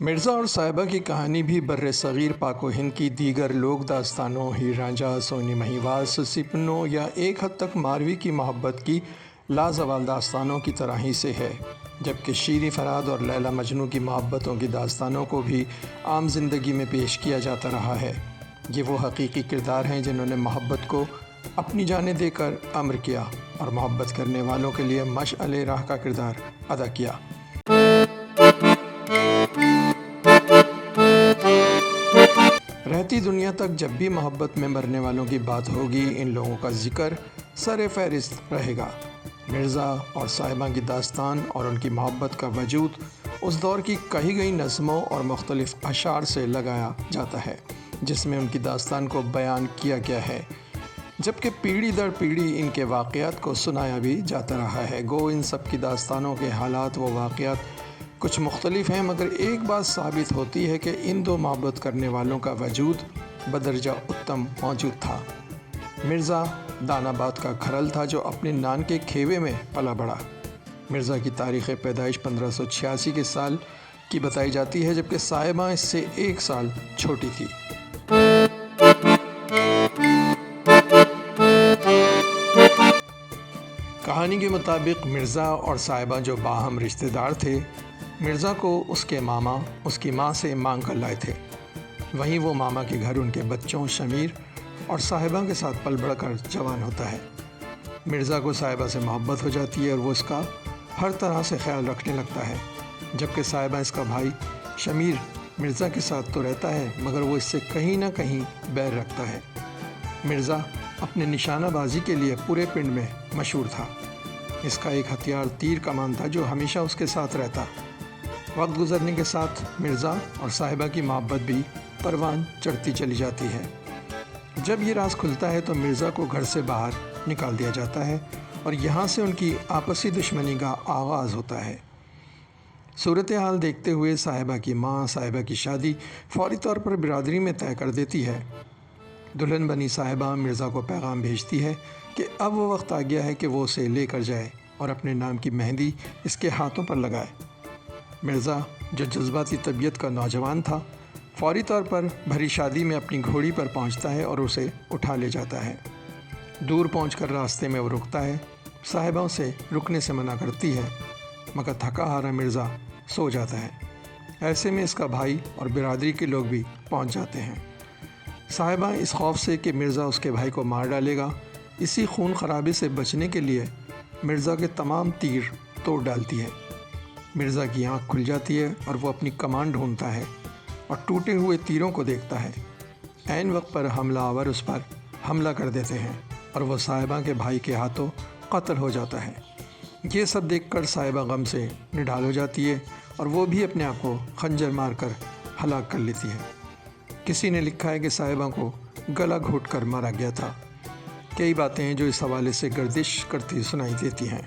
مرزا اور صاحبہ کی کہانی بھی بر صغیر پاک و ہند کی دیگر لوک داستانوں ہیر رانجھا، سونی مہیوال، سسی پنو یا ایک حد تک ماروی کی محبت کی لازوال داستانوں کی طرح ہی سے ہے، جبکہ شیریں فرہاد اور لیلا مجنوں کی محبتوں کی داستانوں کو بھی عام زندگی میں پیش کیا جاتا رہا ہے۔ یہ وہ حقیقی کردار ہیں جنہوں نے محبت کو اپنی جانیں دے کر امر کیا اور محبت کرنے والوں کے لیے مشعل راہ کا کردار ادا کیا۔ رہتی دنیا تک جب بھی محبت میں مرنے والوں کی بات ہوگی، ان لوگوں کا ذکر سر فہرست رہے گا۔ مرزا اور صاحبہ کی داستان اور ان کی محبت کا وجود اس دور کی کہی گئی نظموں اور مختلف اشعار سے لگایا جاتا ہے، جس میں ان کی داستان کو بیان کیا گیا ہے، جبکہ پیڑھی در پیڑھی ان کے واقعات کو سنایا بھی جاتا رہا ہے۔ گو ان سب کی داستانوں کے حالات و واقعات کچھ مختلف ہیں، مگر ایک بات ثابت ہوتی ہے کہ ان دو محبت کرنے والوں کا وجود بدرجہ اتم موجود تھا۔ مرزا دان آباد کا کھرل تھا جو اپنے نان کے کھیوے میں پلا بڑھا۔ مرزا کی تاریخ پیدائش 1586 کے سال کی بتائی جاتی ہے، جبکہ صاحبہ اس سے ایک سال چھوٹی تھی۔ کہانی کے مطابق مرزا اور صاحبہ جو باہم رشتہ دار تھے، مرزا کو اس کے ماما اس کی ماں سے مانگ کر لائے تھے، وہیں وہ ماما کے گھر ان کے بچوں شمیر اور صاحبہ کے ساتھ پل بڑھ کر جوان ہوتا ہے۔ مرزا کو صاحبہ سے محبت ہو جاتی ہے اور وہ اس کا ہر طرح سے خیال رکھنے لگتا ہے، جبکہ صاحبہ اس کا بھائی شمیر مرزا کے ساتھ تو رہتا ہے مگر وہ اس سے کہیں نہ کہیں بیر رکھتا ہے۔ مرزا اپنے نشانہ بازی کے لیے پورے پنڈ میں مشہور تھا۔ اس کا ایک ہتھیار تیر کمان تھا جو ہمیشہ اس کے ساتھ رہتا۔ وقت گزرنے کے ساتھ مرزا اور صاحبہ کی محبت بھی پروان چڑھتی چلی جاتی ہے۔ جب یہ راز کھلتا ہے تو مرزا کو گھر سے باہر نکال دیا جاتا ہے اور یہاں سے ان کی آپسی دشمنی کا آغاز ہوتا ہے۔ صورتحال دیکھتے ہوئے صاحبہ کی ماں صاحبہ کی شادی فوری طور پر برادری میں طے کر دیتی ہے۔ دلہن بنی صاحبہ مرزا کو پیغام بھیجتی ہے کہ اب وہ وقت آ گیا ہے کہ وہ اسے لے کر جائے اور اپنے نام کی مہندی اس کے ہاتھوں پر لگائے۔ مرزا جو جذباتی طبیعت کا نوجوان تھا، فوری طور پر بھری شادی میں اپنی گھوڑی پر پہنچتا ہے اور اسے اٹھا لے جاتا ہے۔ دور پہنچ کر راستے میں وہ رکتا ہے، صاحبہ اسے رکنے سے منع کرتی ہے، مگر تھکا ہارا مرزا سو جاتا ہے۔ ایسے میں اس کا بھائی اور برادری کے لوگ بھی پہنچ جاتے ہیں۔ صاحبہ اس خوف سے کہ مرزا اس کے بھائی کو مار ڈالے گا، اسی خون خرابے سے بچنے کے لیے مرزا کے تمام تیر توڑ ڈالتی ہے۔ مرزا کی آنکھ کھل جاتی ہے اور وہ اپنی کمان ڈھونڈتا ہے اور ٹوٹے ہوئے تیروں کو دیکھتا ہے۔ عین وقت پر حملہ آور اس پر حملہ کر دیتے ہیں اور وہ صاحبہ کے بھائی کے ہاتھوں قتل ہو جاتا ہے۔ یہ سب دیکھ کر صاحبہ غم سے نڈھال ہو جاتی ہے اور وہ بھی اپنے آپ کو خنجر مار کر ہلاک کر لیتی ہے۔ کسی نے لکھا ہے کہ صاحبہ کو گلا گھونٹ کر مارا گیا تھا۔ کئی باتیں ہیں جو اس حوالے سے گردش کرتی سنائی دیتی ہیں۔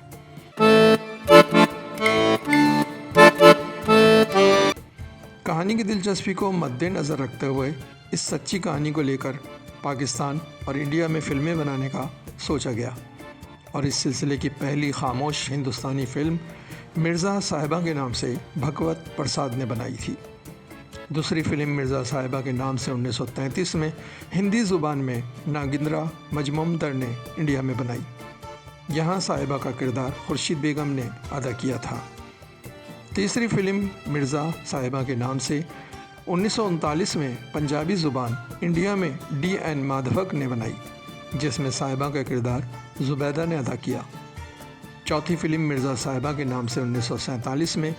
کہانی کی دلچسپی کو مد نظر رکھتے ہوئے اس سچی کہانی کو لے کر پاکستان اور انڈیا میں فلمیں بنانے کا سوچا گیا اور اس سلسلے کی پہلی خاموش ہندوستانی فلم مرزا صاحبہ کے نام سے بھگوت پرساد نے بنائی تھی۔ دوسری فلم مرزا صاحبہ کے نام سے 1933 میں ہندی زبان میں ناگندرا مجموعمدر نے انڈیا میں بنائی۔ یہاں صاحبہ کا کردار خورشید بیگم نے ادا کیا تھا۔ تیسری فلم مرزا صاحبہ کے نام سے 1939 میں پنجابی زبان انڈیا میں ڈی این مادھوک نے بنائی، جس میں صاحبہ کا کردار زبیدہ نے ادا کیا۔ چوتھی فلم مرزا صاحبہ کے نام سے 1947 میں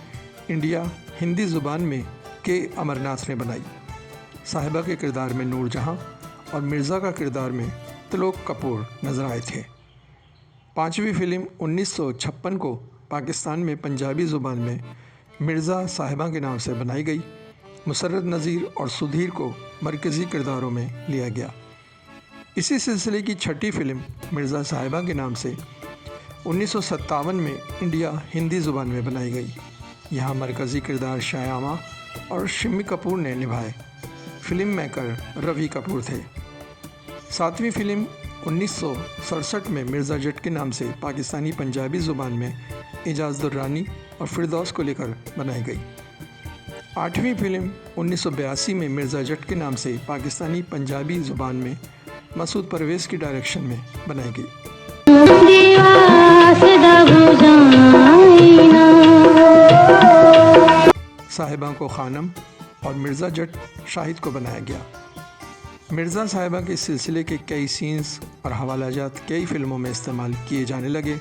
انڈیا ہندی زبان میں کے امرناتھ نے بنائی۔ صاحبہ کے کردار میں نور جہاں اور مرزا کا کردار میں تلوک کپور نظر آئے تھے۔ پانچویں فلم 1956 کو پاکستان میں پنجابی زبان میں مرزا صاحبہ کے نام سے بنائی گئی۔ مسرت نذیر اور سدھیر کو مرکزی کرداروں میں لیا گیا۔ اسی سلسلے کی چھٹی فلم مرزا صاحبہ کے نام سے 1957 میں انڈیا ہندی زبان میں بنائی گئی۔ یہاں مرکزی کردار شایامہ اور شمی کپور نے نبھائے۔ فلم میکر روی کپور تھے۔ 7ویں فلم 1967 میں مرزا جٹ کے نام سے پاکستانی پنجابی زبان میں اعجاز درانی اور فردوس کو لے کر بنائی گئی۔ 8ویں فلم 1982 میں مرزا جٹ کے نام سے پاکستانی پنجابی زبان میں مسعود پرویز کی ڈائریکشن میں بنائی گئی۔ صاحبہ کو خانم اور مرزا جٹ شاہد کو بنایا گیا۔ مرزا صاحبہ کے سلسلے کے کئی سینز اور حوالہ جات کئی فلموں میں استعمال کیے جانے لگے۔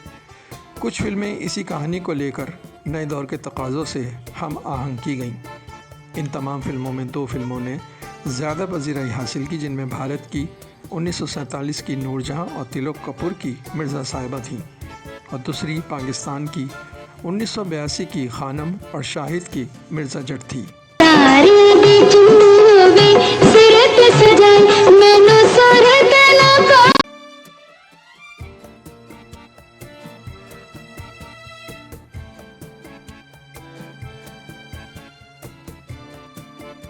کچھ فلمیں اسی کہانی کو لے کر نئے دور کے تقاضوں سے ہم آہنگ کی گئیں۔ ان تمام فلموں میں 2 فلموں نے زیادہ پذیرائی حاصل کی، جن میں بھارت کی 1947 کی نور جہاں اور تلوک کپور کی مرزا صاحبہ تھیں، اور دوسری پاکستان کی 1982 کی خانم اور شاہد کی مرزا جٹ تھی۔